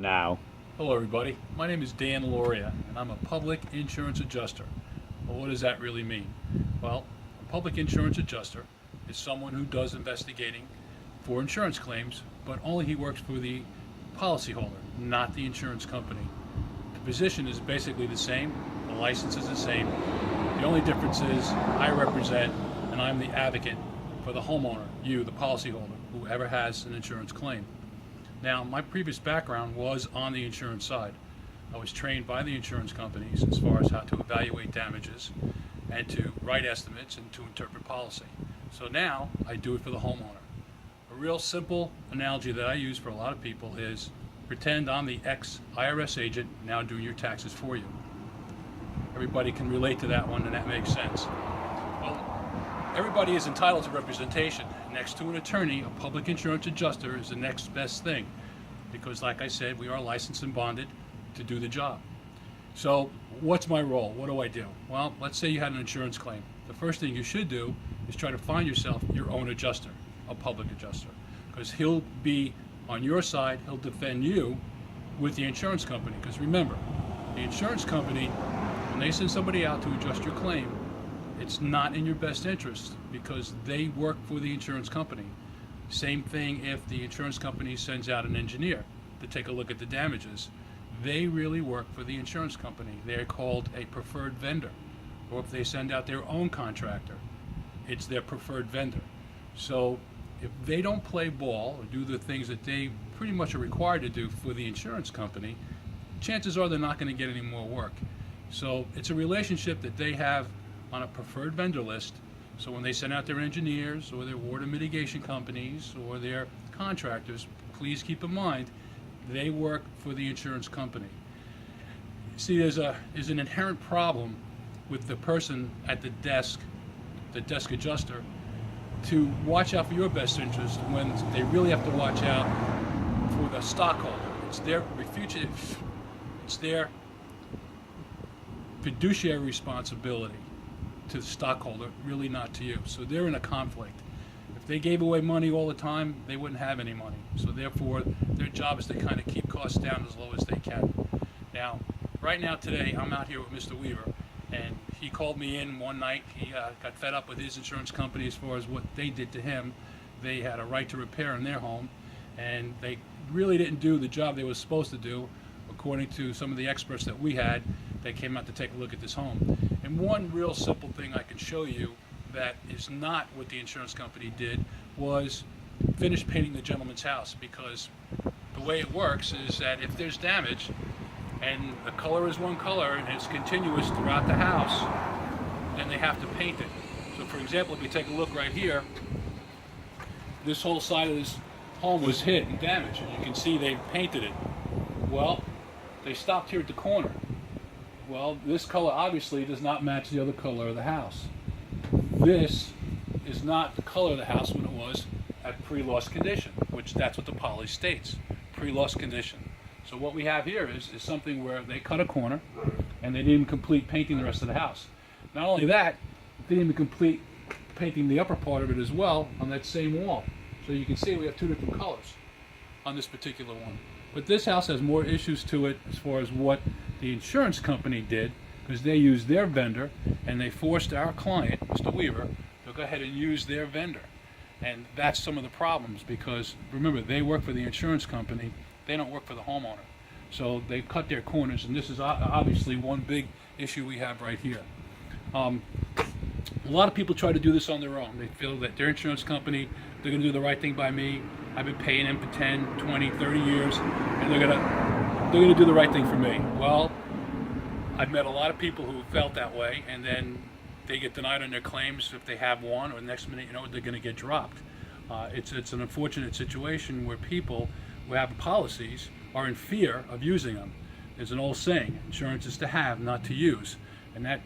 now. Hello everybody, my name is Dan Lauria and I'm a public insurance adjuster. Well, what does that really mean? Well, a public insurance adjuster is someone who does investigating for insurance claims, but only he works for the policyholder, not the insurance company. The position is basically the same, the license is the same. The only difference is I represent and I'm the advocate for the homeowner, you, the policyholder, whoever has an insurance claim. Now, my previous background was on the insurance side. I was trained by the insurance companies as far as how to evaluate damages and to write estimates and to interpret policy. So now I do it for the homeowner. A real simple analogy that I use for a lot of people is pretend I'm the ex-IRS agent now doing your taxes for you. Everybody can relate to that one, and that makes sense. Well, everybody is entitled to representation. Next to an attorney, a public insurance adjuster is the next best thing because, like I said, we are licensed and bonded to do the job. So what's my role? What do I do? Well, let's say you had an insurance claim. The first thing you should do is try to find yourself your own adjuster, a public adjuster, because he'll be on your side, he'll defend you with the insurance company. Because remember, the insurance company, when they send somebody out to adjust your claim, it's not in your best interest because they work for the insurance company. Same thing if the insurance company sends out an engineer to take a look at the damages. They really work for the insurance company. They're called a preferred vendor. Or if they send out their own contractor, it's their preferred vendor. So if they don't play ball or do the things that they pretty much are required to do for the insurance company, chances are they're not going to get any more work. So it's a relationship that they have on a preferred vendor list. So when they send out their engineers or their water mitigation companies or their contractors, please keep in mind they work for the insurance company. See, there's an inherent problem with the person at the desk adjuster, to watch out for your best interest when they really have to watch out for the stockholder. It's their fiduciary responsibility to the stockholder, really not to you. So they're in a conflict. If they gave away money all the time, they wouldn't have any money. So therefore, their job is to kind of keep costs down as low as they can. Now, right now today, I'm out here with Mr. Weaver, and he called me in one night. He got fed up with his insurance company as far as what they did to him. They had a right to repair in their home, and they really didn't do the job they were supposed to do, according to some of the experts that we had that came out to take a look at this home. And one real simple thing I can show you that is not what the insurance company did was finish painting the gentleman's house, because the way it works is that if there's damage and the color is one color and it's continuous throughout the house, then they have to paint it. So for example, if you take a look right here, this whole side of this home was hit and damaged, and you can see they painted it. Well, they stopped here at the corner. Well, this color obviously does not match the other color of the house. This is not the color of the house when it was at pre-loss condition, which that's what the policy states, pre-loss condition. So what we have here is something where they cut a corner and they didn't even complete painting the rest of the house. Not only that, they didn't even complete painting the upper part of it as well on that same wall. So you can see we have two different colors on this particular one. But this house has more issues to it as far as what the insurance company did, because they used their vendor and they forced our client, Mr. Weaver, to go ahead and use their vendor. And that's some of the problems, because remember, they work for the insurance company, they don't work for the homeowner. So they cut their corners, and this is obviously one big issue we have right here. A lot of people try to do this on their own. They feel that their insurance company, they're going to do the right thing by me. I've been paying them for 10, 20, 30 years, and they're going to do the right thing for me. Well, I've met a lot of people who felt that way, and then they get denied on their claims if they have one, or the next minute, they're going to get dropped. It's an unfortunate situation where people who have policies are in fear of using them. There's an old saying, insurance is to have, not to use, and that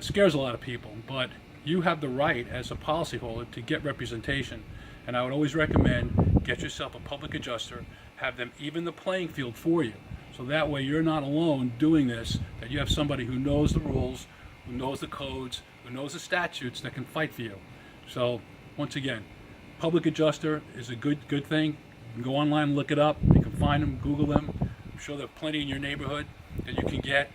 scares a lot of people. But you have the right as a policyholder to get representation, and I would always recommend get yourself a public adjuster, have them even the playing field for you, so that way you're not alone doing this, that you have somebody who knows the rules, who knows the codes, who knows the statutes, that can fight for you. So once again, public adjuster is a good thing. You can go online and look it up. You can find them, Google them. sure there are plenty in your neighborhood that you can get.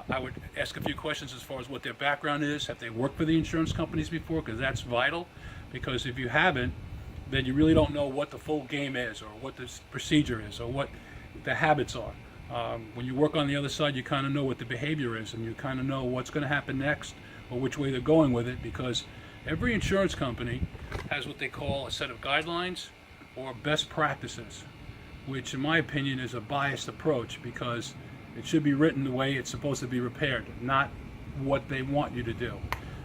I would ask a few questions as far as what their background is. Have they worked for the insurance companies before? Because that's vital. Because if you haven't, then you really don't know what the full game is, or what the procedure is, or what the habits are. When you work on the other side, you kind of know what the behavior is, and you kind of know what's going to happen next, or which way they're going with it, because every insurance company has what they call a set of guidelines or best practices, which in my opinion is a biased approach, because it should be written the way it's supposed to be repaired, not what they want you to do.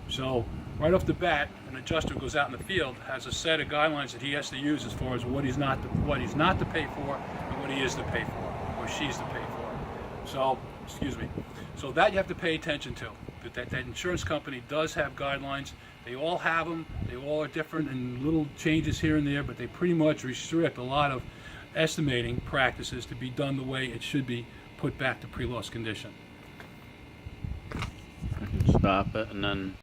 So right off the bat, an adjuster who goes out in the field has a set of guidelines that he has to use as far as what he's not to pay for and what he is to pay for, or she's to pay for. So, excuse me. So that you have to pay attention to. That insurance company does have guidelines. They all have them. They all are different and little changes here and there, but they pretty much restrict a lot of estimating practices to be done the way it should be, put back to pre-loss condition. Stop it and then